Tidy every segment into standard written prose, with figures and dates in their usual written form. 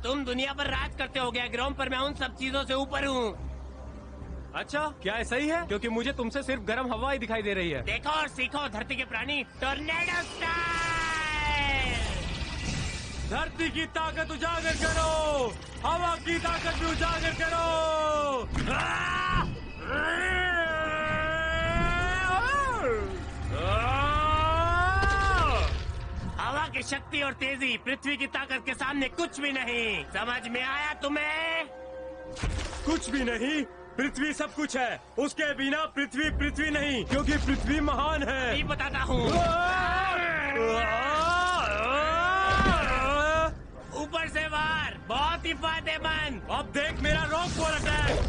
तुम दुनिया पर राज करते हो गया ग्रोम, पर मैं उन सब चीजों से ऊपर हूँ। अच्छा, क्या ऐसा ही है? क्योंकि मुझे तुमसे सिर्फ गर्म हवा ही दिखाई दे रही है। देखो और सीखो धरती के प्राणी, टोर्नेडो स्टाइल। धरती की ताकत उजागर करो, हवा की ताकत भी उजागर करो। हवा की शक्ति और तेजी पृथ्वी की ताकत के सामने कुछ भी नहीं। समझ में आया तुम्हें? कुछ भी नहीं? पृथ्वी सब कुछ है, उसके बिना पृथ्वी पृथ्वी नहीं, क्योंकि पृथ्वी महान है। अभी बताता हूँ। ऊपर से वार, बहुत ही फायदेमंद। अब देख मेरा रॉक फॉर अटैक।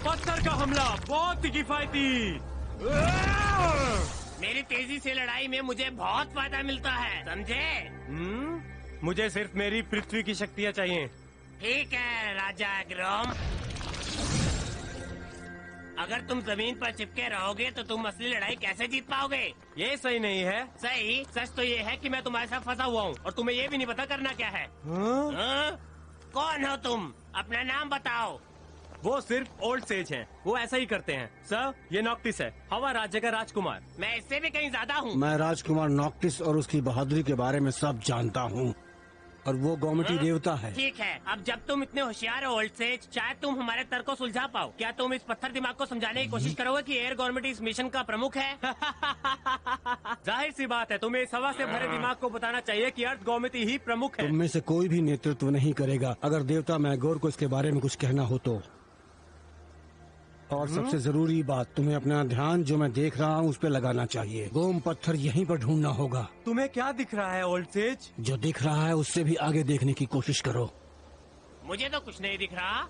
पत्थर का हमला बहुत ही किफायती। मेरी तेजी से लड़ाई में मुझे बहुत फायदा मिलता है, समझे? मुझे सिर्फ मेरी पृथ्वी की शक्तियाँ चाहिए। ठीक है राजा ग्रोम, अगर तुम जमीन पर चिपके रहोगे तो तुम असली लड़ाई कैसे जीत पाओगे? ये सही नहीं है। सही? सच तो ये है कि मैं तुम्हारे साथ फंसा हुआ हूँ और तुम्हें ये भी नहीं पता करना क्या है। हाँ? कौन हो तुम? अपना नाम बताओ। वो सिर्फ ओल्ड सेज हैं, वो ऐसा ही करते हैं। सर, ये नॉक्टिस है, हवा राज्य का राजकुमार। मैं इससे भी कहीं ज्यादा हूँ। मैं राजकुमार नॉक्टिस और उसकी बहादुरी के बारे में सब जानता हूँ, और वो गौमती देवता है। ठीक है, अब जब तुम इतने होशियार हो ओल्ड सेज, शायद तुम हमारे तर्क को सुलझा पाओ। क्या तुम इस पत्थर दिमाग को समझाने की कोशिश करोगे कि एयर गवर्नमेंट इस मिशन का प्रमुख है? जाहिर सी बात है, तुम्हें इस हवा से भरे दिमाग को बताना चाहिए कि अर्थ गौमती ही प्रमुख है। तुम में से कोई भी नेतृत्व नहीं करेगा अगर देवता मैगोर को इसके बारे में कुछ कहना हो तो। और सबसे जरूरी बात, तुम्हें अपना ध्यान जो मैं देख रहा हूँ उस पे लगाना चाहिए। गोम पत्थर यहीं पर ढूंढना होगा। तुम्हें क्या दिख रहा है ओल्ड सेज? जो दिख रहा है उससे भी आगे देखने की कोशिश करो। मुझे तो कुछ नहीं दिख रहा।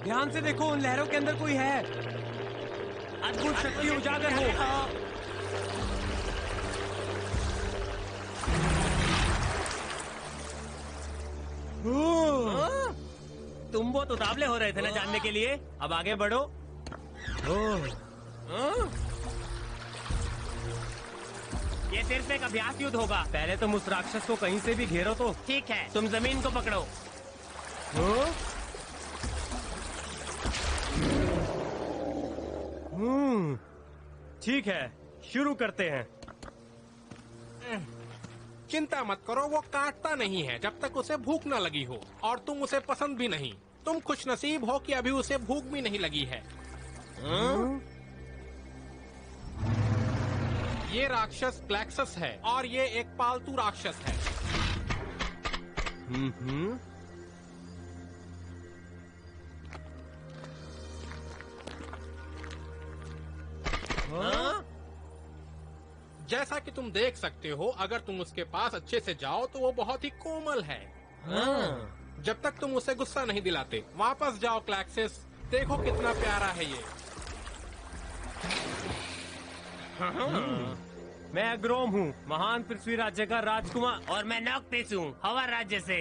ध्यान से देखो, उन लहरों के अंदर कोई है। अद्भुत शक्ति उजागर हो। तुम बहुत उतावले हो रहे थे ना जानने के लिए, अब आगे बढ़ो। ये सिर्फ एक अभ्यास युद्ध होगा। पहले तुम उस राक्षस को कहीं से भी घेरो तो। ठीक है, तुम जमीन को पकड़ो। ठीक है, शुरू करते हैं। चिंता मत करो, वो काटता नहीं है जब तक उसे भूख न लगी हो, और तुम उसे पसंद भी नहीं। तुम खुशनसीब हो कि अभी उसे भूख भी नहीं लगी है। ये राक्षस क्लैक्सस है और ये एक पालतू राक्षस है। जैसा कि तुम देख सकते हो, अगर तुम उसके पास अच्छे से जाओ तो वो बहुत ही कोमल है। जब तक तुम उसे गुस्सा नहीं दिलाते। वापस जाओ क्लैक्सिस, देखो कितना प्यारा है ये। मैं ग्रोम हूँ, महान पृथ्वी राज्य का राजकुमार। और मैं नॉक्टिस हूँ, हवा राज्य से।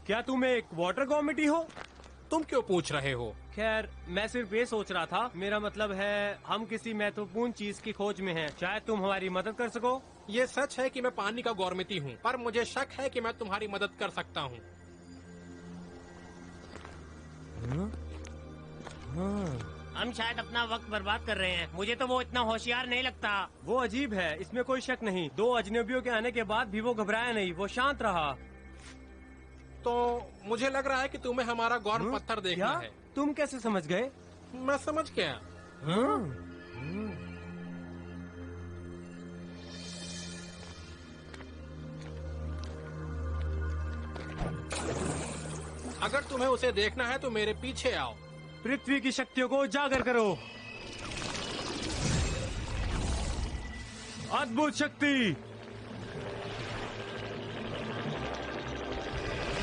क्या तुम एक वाटर गवर्नमेंट हो? तुम क्यों पूछ रहे हो? खैर, मैं सिर्फ ये सोच रहा था। मेरा मतलब है, हम किसी महत्वपूर्ण चीज की खोज में हैं। शायद तुम हमारी मदद कर सको। ये सच है कि मैं पानी का गौरमिती हूँ, पर मुझे शक है कि मैं तुम्हारी मदद कर सकता हूँ। हम शायद अपना वक्त बर्बाद कर रहे हैं। मुझे तो वो इतना होशियार नहीं लगता। वो अजीब है, इसमें कोई शक नहीं। 2 अजनबियों के आने के बाद भी वो घबराया नहीं, वो शांत रहा। तो मुझे लग रहा है कि तुम्हें हमारा गौर पत्थर देखना है। तुम कैसे समझ गए? मैं समझ गया। अगर तुम्हें उसे देखना है तो मेरे पीछे आओ। पृथ्वी की शक्तियों को उजागर करो। अद्भुत शक्ति,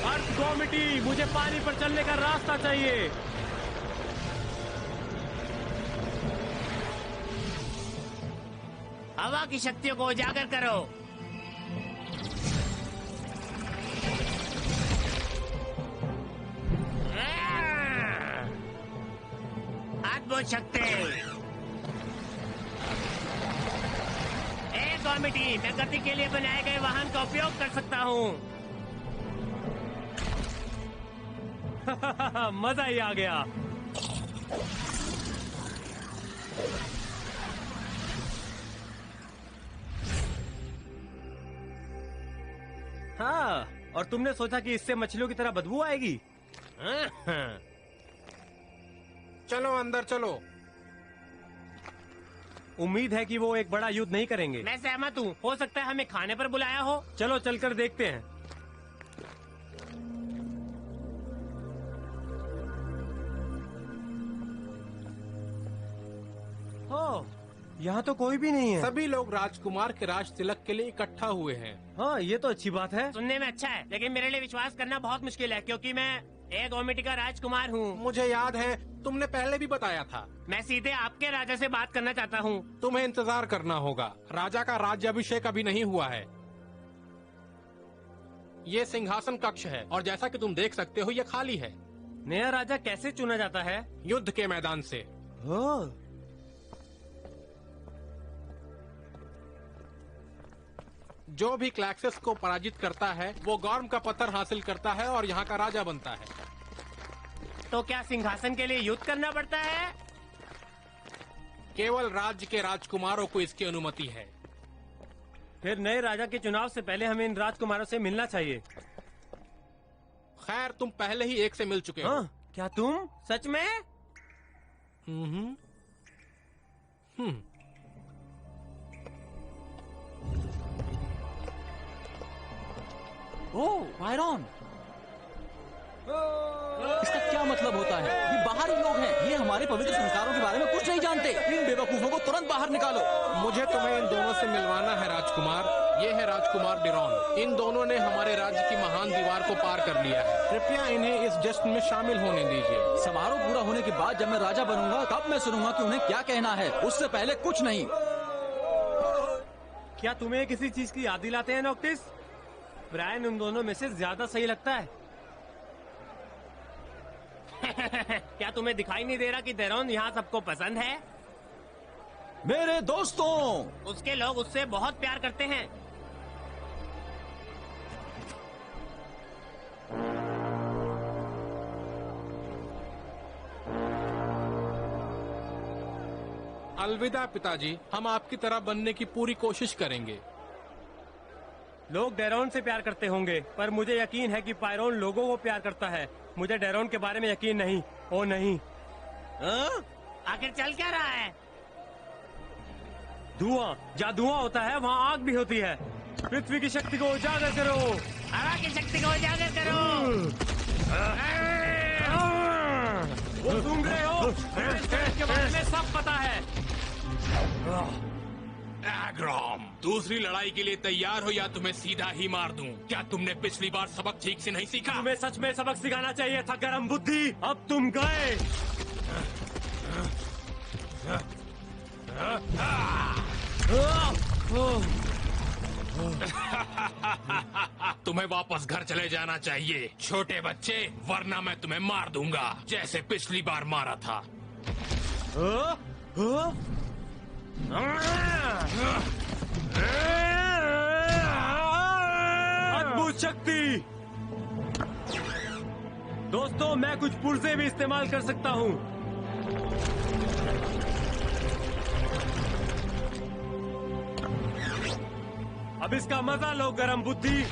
अर्थ गॉर्मिटी, मुझे पानी पर चलने का रास्ता चाहिए। हवा की शक्तियों को उजागर करो। शक्ति। ए गॉर्मिटी, मैं गति के लिए बनाए गए वाहन का उपयोग कर सकता हूँ। मजा ही आ गया। हाँ, और तुमने सोचा कि इससे मछलियों की तरह बदबू आएगी? चलो अंदर चलो। उम्मीद है कि वो एक बड़ा युद्ध नहीं करेंगे। मैं सहमत हूँ। हो सकता है हमें खाने पर बुलाया हो। चलो चलकर देखते हैं। यहाँ तो कोई भी नहीं है। सभी लोग राजकुमार के राज तिलक के लिए इकट्ठा हुए हैं। हाँ, ये तो अच्छी बात है। सुनने में अच्छा है, लेकिन मेरे लिए विश्वास करना बहुत मुश्किल है, क्योंकि मैं एक गॉर्मिटी का राजकुमार हूँ। मुझे याद है, तुमने पहले भी बताया था। मैं सीधे आपके राजा से बात करना चाहता हूँ। तुम्हें इंतजार करना होगा। राजा का राज्याभिषेक अभी नहीं हुआ है। ये सिंहासन कक्ष है और जैसा कि तुम देख सकते हो, ये खाली है। नया राजा कैसे चुना जाता है? युद्ध के मैदान से। जो भी क्लैक्सेस को पराजित करता है वो गॉर्म का पत्थर हासिल करता है और यहाँ का राजा बनता है। तो क्या सिंहासन के लिए युद्ध करना पड़ता है? केवल राज्य के राजकुमारों को इसकी अनुमति है। फिर नए राजा के चुनाव से पहले हमें इन राजकुमारों से मिलना चाहिए। खैर, तुम पहले ही एक से मिल चुके हो। हाँ, क्या तुम सच में? ओह, पायरॉन, इसका क्या मतलब होता है? ये बाहरी लोग हैं। ये हमारे पवित्र संस्कारों के बारे में कुछ नहीं जानते। इन बेवकूफों को तुरंत बाहर निकालो। मुझे तुम्हें इन दोनों से मिलवाना है राजकुमार। ये है राजकुमार डिरॉन। इन दोनों ने हमारे राज्य की महान दीवार को पार कर लिया है। कृपया इन्हें इस जश्न में शामिल होने दीजिए। समारोह पूरा होने के बाद जब मैं राजा बनूंगा, तब मैं सुनूंगा कि उन्हें क्या कहना है। उससे पहले कुछ नहीं। क्या तुम्हें किसी चीज की याद दिलाते हैं नॉक्टिस? ब्रायन उन दोनों में से ज्यादा सही लगता है। क्या तुम्हें दिखाई नहीं दे रहा कि डेरॉन यहाँ सबको पसंद है? मेरे दोस्तों, उसके लोग उससे बहुत प्यार करते हैं। अलविदा पिताजी, हम आपकी तरह बनने की पूरी कोशिश करेंगे। लोग डेरोन से प्यार करते होंगे, पर मुझे यकीन है कि पायरोन लोगों को प्यार करता है। मुझे डेरोन के बारे में यकीन नहीं। ओ नहीं। आखिर चल क्या रहा है? धुआं। जहाँ धुआं होता है वहाँ आग भी होती है। पृथ्वी की शक्ति को उजागर करो। हवा की शक्ति को उजागर करो। वो सूंघ रहे हो? के बारे में सब पता है। एग्रॉम, दूसरी लड़ाई के लिए तैयार हो या तुम्हें सीधा ही मार दूं? क्या तुमने पिछली बार सबक ठीक से नहीं सीखा? तुम्हें सच में सबक सिखाना चाहिए था, गरम बुद्धि। अब तुम गए। तुम्हें वापस घर चले जाना चाहिए, छोटे बच्चे, वरना मैं तुम्हें मार दूंगा, जैसे पिछली बार मारा था। अद्भुत शक्ति। दोस्तों, मैं कुछ पुर्जे भी इस्तेमाल कर सकता हूँ। अब इसका मजा लो, गरम बुद्धि।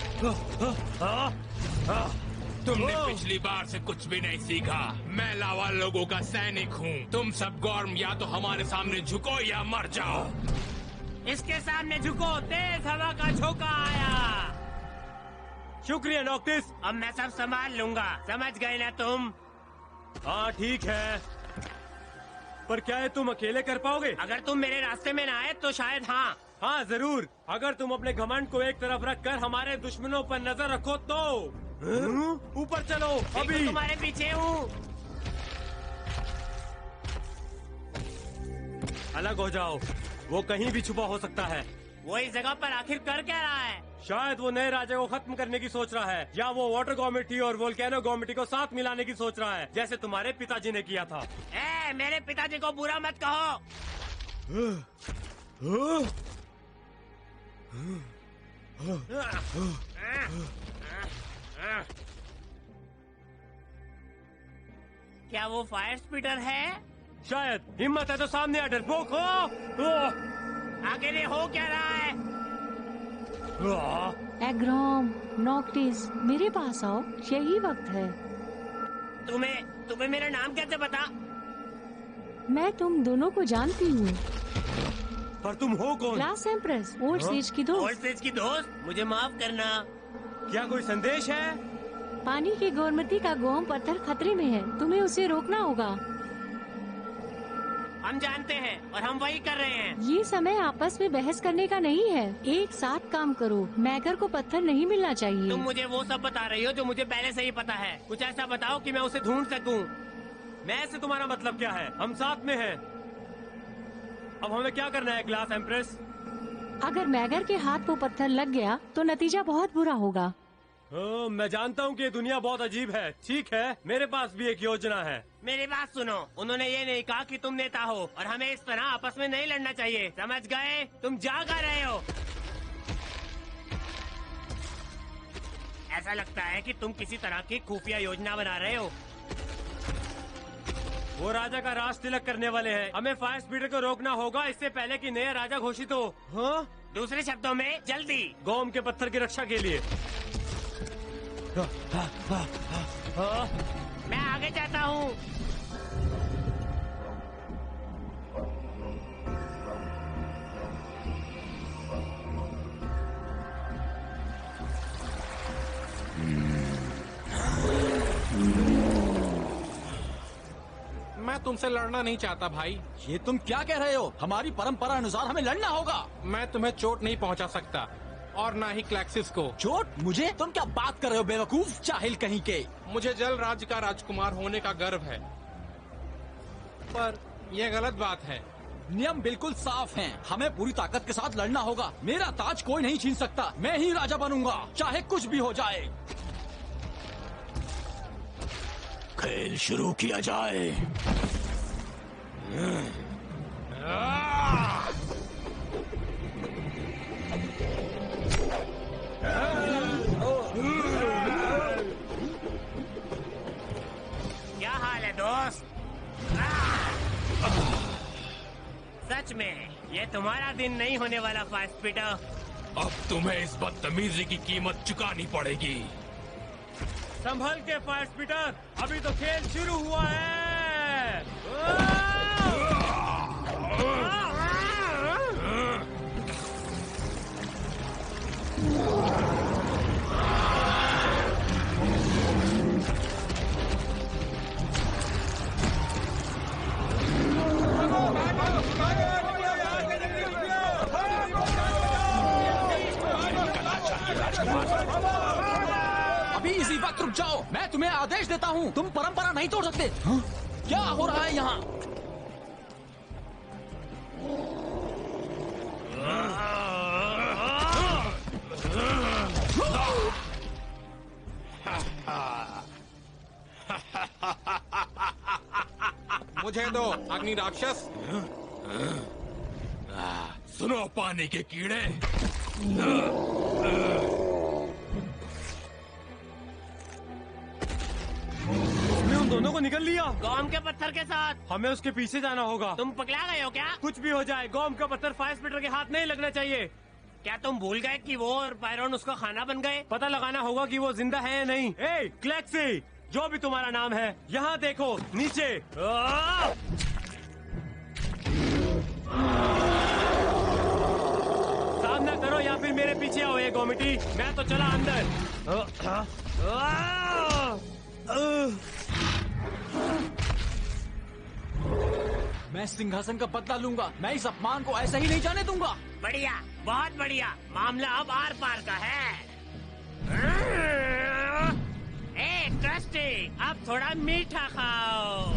तुमने पिछली बार से कुछ भी नहीं सीखा। मैं लावा लोगों का सैनिक हूँ। तुम सब गॉर्म या तो हमारे सामने झुको या मर जाओ। इसके सामने झुको। तेज हवा का झोंका आया। शुक्रिया नॉक्टिस। अब मैं सब संभाल लूंगा। समझ गए ना तुम? हाँ ठीक है, पर क्या ये तुम अकेले कर पाओगे? अगर तुम मेरे रास्ते में ना आए तो शायद हाँ। हाँ जरूर। अगर तुम अपने घमंड को एक तरफ रखकर हमारे दुश्मनों पर नजर रखो तो। ऊपर चलो अभी। तो तुम्हारे पीछे हूँ। अलग हो जाओ, वो कहीं भी छुपा हो सकता है। वो इस जगह पर आखिर कर क्या रहा है? शायद वो नए राजा को खत्म करने की सोच रहा है, या वो वाटर गवर्नमेंट और वोल्केनो गवर्नमेंट को साथ मिलाने की सोच रहा है, जैसे तुम्हारे पिताजी ने किया था। मेरे पिताजी को बुरा मत कहो। क्या वो फायर स्पीटर है? शायद। हिम्मत है तो सामने आ, डरपोक हो। आगे ये हो क्या रहा है? एग्रॉम, नॉक्टिस, मेरे पास आओ, यही वक्त है। तुम्हें मेरा नाम कैसे पता? मैं तुम दोनों को जानती हूँ। पर तुम हो कौन? ग्लास एम्प्रेस, ओल्ड सेज की दोस्त। ओल्ड सेज की दोस्त? मुझे माफ करना। क्या कोई संदेश है? पानी की गोमती का गोम पत्थर खतरे में है, तुम्हें उसे रोकना होगा। हम जानते हैं और हम वही कर रहे हैं। ये समय आपस में बहस करने का नहीं है, एक साथ काम करो। मैगर को पत्थर नहीं मिलना चाहिए। तुम मुझे वो सब बता रही हो जो मुझे पहले से ही पता है। कुछ ऐसा बताओ कि मैं उसे ढूंढ सकूं। मैं से तुम्हारा मतलब क्या है? हम साथ में हैं। अब हमें क्या करना है ग्लास एम्प्रेस? अगर मैगर के हाथ वो पत्थर लग गया तो नतीजा बहुत बुरा होगा। मैं जानता हूँ कि ये दुनिया बहुत अजीब है। ठीक है, मेरे पास भी एक योजना है। मेरी बात सुनो, उन्होंने ये नहीं कहा कि तुम नेता हो और हमें इस तरह आपस में नहीं लड़ना चाहिए, समझ गए? तुम जाग आ रहे हो। ऐसा लगता है कि तुम किसी तरह की खुफिया योजना बना रहे हो। वो राजा का राज तिलक करने वाले हैं। हमें फायर स्पीडर को रोकना होगा इससे पहले कि नया राजा घोषित हो। हाँ? दूसरे शब्दों में जल्दी। गोम के पत्थर की रक्षा के लिए। मैं आगे जाता हूँ। मैं तुमसे लड़ना नहीं चाहता भाई। ये तुम क्या कह रहे हो? हमारी परंपरा अनुसार हमें लड़ना होगा। मैं तुम्हें चोट नहीं पहुंचा सकता और ना ही क्लैक्सिस को। चोट? मुझे? तुम क्या बात कर रहे हो बेवकूफ, जाहिल कहीं के। मुझे जल राज्य का राजकुमार होने का गर्व है, पर यह गलत बात है। नियम बिल्कुल साफ हैं। हमें पूरी ताकत के साथ लड़ना होगा। मेरा ताज कोई नहीं छीन सकता। मैं ही राजा बनूंगा, चाहे कुछ भी हो जाए। खेल शुरू किया जाए। क्या हाल है दोस्त? सच में ये तुम्हारा दिन नहीं होने वाला फायर स्पीडर। अब तुम्हें इस बदतमीजी की कीमत चुकानी पड़ेगी। संभल के फायर स्पीडर, अभी तो खेल शुरू हुआ है। अभी इसी वक्त रुक जाओ। मैं तुम्हें आदेश देता हूँ, तुम परंपरा नहीं तोड़ सकते। हाँ? क्या हो रहा है यहाँ? मुझे दो अग्नि राक्षस। सुनो पानी के कीड़े, उसने उन दोनों को निकल लिया। गोम के पत्थर के साथ। हमें उसके पीछे जाना होगा। तुम पकड़ा गए हो क्या? कुछ भी हो जाए, गोम का पत्थर फायर स्पीडर के हाथ नहीं लगना चाहिए। क्या तुम भूल गए कि वो और पायरॉन उसका खाना बन गए? पता लगाना होगा कि वो जिंदा है या नहीं। ए क्लैक्सी, जो भी तुम्हारा नाम है, यहाँ देखो नीचे। सामना करो या फिर मेरे पीछे आओ। ये गोमिटी, मैं तो चला अंदर। मैं सिंहासन का बदला लूंगा। मैं इस अपमान को ऐसे ही नहीं जाने दूंगा। बढ़िया, बहुत बढ़िया। मामला अब आर पार का है। ए क्रस्टी, अब थोड़ा मीठा खाओ।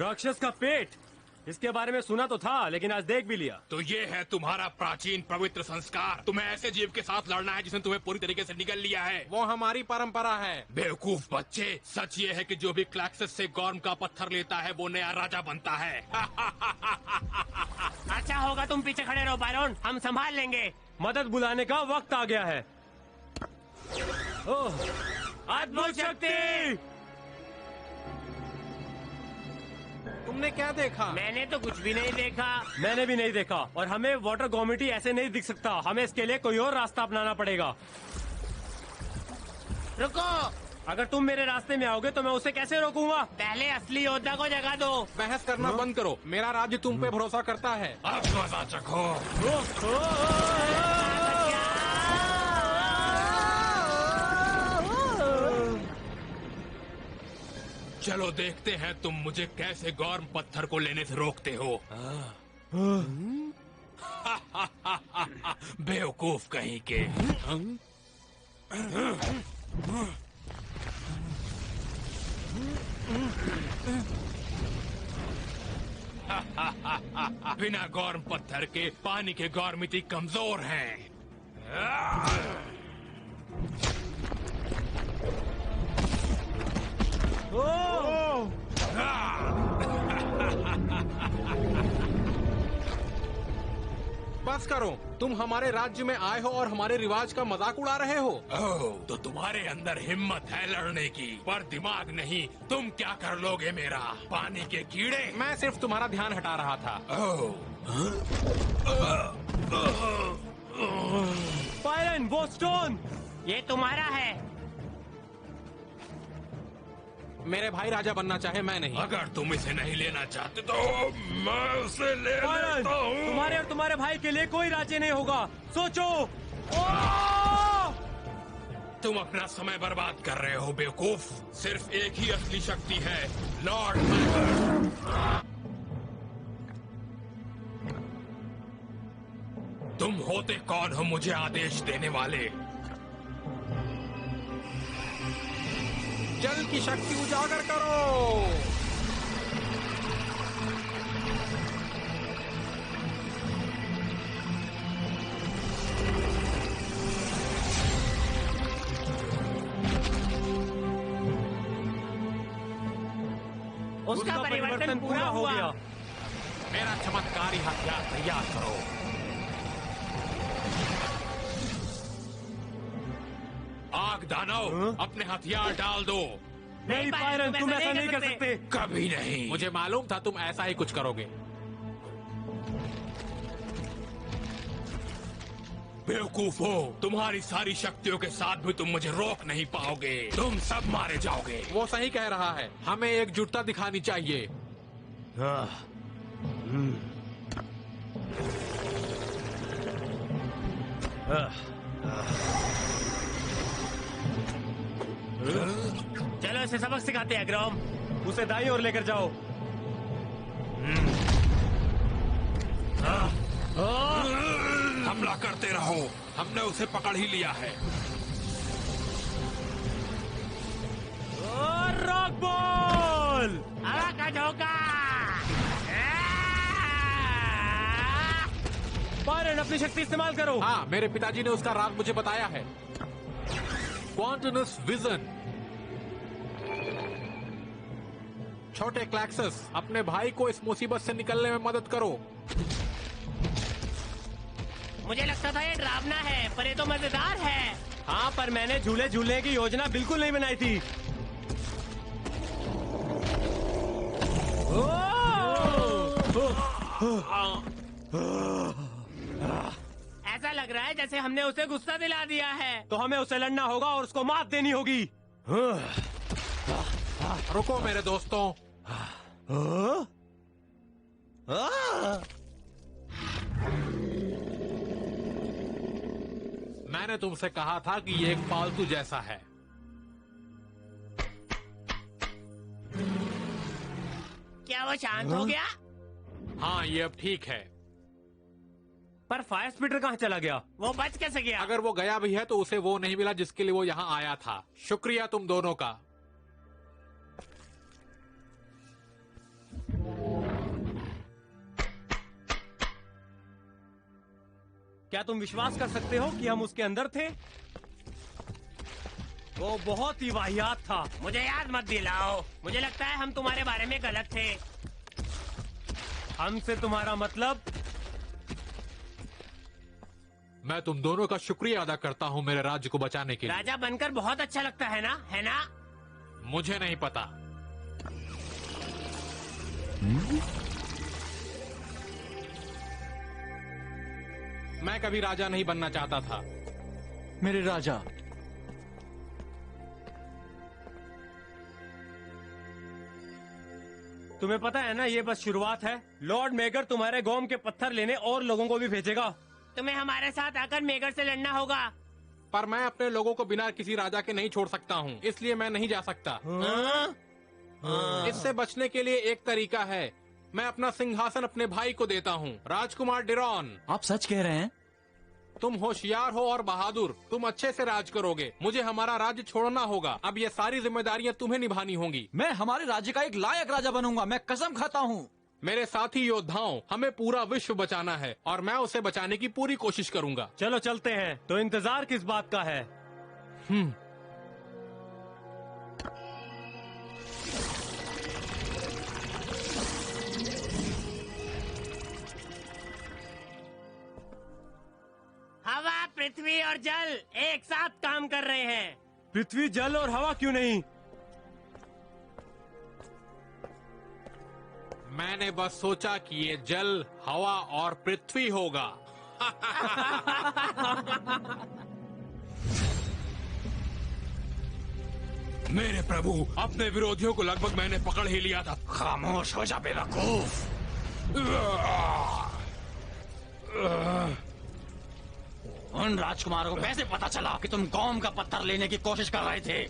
राक्षस का पेट, इसके बारे में सुना तो था, लेकिन आज देख भी लिया। तो ये है तुम्हारा प्राचीन पवित्र संस्कार। तुम्हें ऐसे जीव के साथ लड़ना है जिसने तुम्हें पूरी तरीके से निगल लिया है। वो हमारी परंपरा है। बेवकूफ बच्चे, सच ये है कि जो भी क्लैक्सेस से गॉर्म का पत्थर लेता है वो नया राजा बनता है। अच्छा होगा तुम पीछे खड़े रहो पायरोन, हम संभाल लेंगे। मदद बुलाने का वक्त आ गया है। ओह, अद्भुत शक्ति! तुमने क्या देखा? मैंने तो कुछ भी नहीं देखा। मैंने भी नहीं देखा, और हमें वाटर गॉर्मिटी ऐसे नहीं दिख सकता। हमें इसके लिए कोई और रास्ता अपनाना पड़ेगा। रुको, अगर तुम मेरे रास्ते में आओगे तो मैं उसे कैसे रोकूंगा? पहले असली योद्धा को जगा दो। बहस करना बंद करो। मेरा राज्य तुम पे भरोसा करता है। अब मजा चखो। चलो देखते हैं तुम मुझे कैसे गॉर्म पत्थर को लेने से रोकते हो। बेवकूफ कहीं के। बिना गॉर्म पत्थर के पानी के गॉर्मिटी कमजोर हैं। बस करो, तुम हमारे राज्य में आए हो और हमारे रिवाज का मजाक उड़ा रहे हो। ओह, तो तुम्हारे अंदर हिम्मत है लड़ने की, पर दिमाग नहीं। तुम क्या कर लोगे मेरा? पानी के कीड़े। मैं सिर्फ तुम्हारा ध्यान हटा रहा था। पायरन, वो स्टोन ये तुम्हारा है। मेरे भाई राजा बनना चाहे, मैं नहीं। अगर तुम इसे नहीं लेना चाहते तो मैं उसे ले पायरन, लेता हूँ। तुम्हारे और तुम्हारे भाई के लिए कोई राज्य नहीं होगा। सोचो। तुम अपना समय बर्बाद कर रहे हो बेवकूफ। सिर्फ एक ही असली शक्ति है, लॉर्ड मैगर। तुम होते कौन हो मुझे आदेश देने वाले? जल की शक्ति उजागर करो। उसका परिवर्तन पूरा हो गया। मेरा चमत्कारी हथियार तैयार करो। आग दानव, अपने हथियार डाल दो। नहीं पायरन, तुम ऐसा नहीं कर सकते। कभी नहीं। मुझे मालूम था तुम ऐसा ही कुछ करोगे। बेवकूफ हो, तुम्हारी सारी शक्तियों के साथ भी तुम मुझे रोक नहीं पाओगे। तुम सब मारे जाओगे। वो सही कह रहा है, हमें एकजुटता दिखानी चाहिए। चलो इसे सबक सिखाते हैं ग्रोम। उसे दाईं ओर लेकर जाओ। हमला करते रहो, हमने उसे पकड़ ही लिया है। Rock ball! हवा का झोंका। पायरन, अपनी शक्ति इस्तेमाल करो। हाँ, मेरे पिताजी ने उसका राज मुझे बताया है। क्वांटनस विजन। छोटे क्लैक्सस, अपने भाई को इस मुसीबत से निकलने में मदद करो। मुझे लगता था ये डरावना है, पर ये तो मजेदार है। हाँ, पर मैंने झूले झूलने की योजना बिल्कुल नहीं बनाई थी। ऐसा लग रहा है जैसे हमने उसे गुस्सा दिला दिया है। तो हमें उसे लड़ना होगा और उसको मात देनी होगी। रुको मेरे दोस्तों। मैंने तुमसे कहा था कि ये एक पालतू जैसा है। क्या वो शांत हो गया? हाँ, ये अब ठीक है। पर फायर स्पीटर कहाँ चला गया? वो बच कैसे गया? अगर वो गया भी है तो उसे वो नहीं मिला जिसके लिए वो यहाँ आया था। शुक्रिया तुम दोनों का। क्या तुम विश्वास कर सकते हो कि हम उसके अंदर थे? वो बहुत ही वाहियात था। मुझे याद मत दिलाओ, मुझे लगता है हम तुम्हारे बारे में गलत थे। हमसे तुम्हारा मतलब? मैं तुम दोनों का शुक्रिया अदा करता हूँ मेरे राज्य को बचाने के लिए। राजा बनकर बहुत अच्छा लगता है ना, है ना? मुझे नहीं पता। मैं कभी राजा नहीं बनना चाहता था। मेरे राजा, तुम्हें पता है ना, ये बस शुरुआत है। लॉर्ड मेगर तुम्हारे गोम के पत्थर लेने और लोगों को भी भेजेगा। तुम्हें हमारे साथ आकर मेगर से लड़ना होगा। पर मैं अपने लोगों को बिना किसी राजा के नहीं छोड़ सकता हूँ, इसलिए मैं नहीं जा सकता। इससे बचने के लिए एक तरीका है, मैं अपना सिंहासन अपने भाई को देता हूँ, राजकुमार डिरॉन। आप सच कह रहे हैं? तुम होशियार हो और बहादुर, तुम अच्छे से राज करोगे। मुझे हमारा राज्य छोड़ना होगा। अब ये सारी जिम्मेदारियां तुम्हें निभानी होंगी। मैं हमारे राज्य का एक लायक राजा बनूंगा, मैं कसम खाता हूँ। मेरे साथी योद्धाओं, हमें पूरा विश्व बचाना है और मैं उसे बचाने की पूरी कोशिश करूंगा। चलो चलते हैं। तो इंतजार किस बात का है? हवा, पृथ्वी और जल एक साथ काम कर रहे हैं। पृथ्वी, जल और हवा क्यों नहीं? मैंने बस सोचा कि ये जल, हवा और पृथ्वी होगा। मेरे प्रभु, अपने विरोधियों को लगभग मैंने पकड़ ही लिया था। खामोश हो जा बेवकूफ। उन राजकुमारों को कैसे पता चला कि तुम कौम का पत्थर लेने की कोशिश कर रहे थे?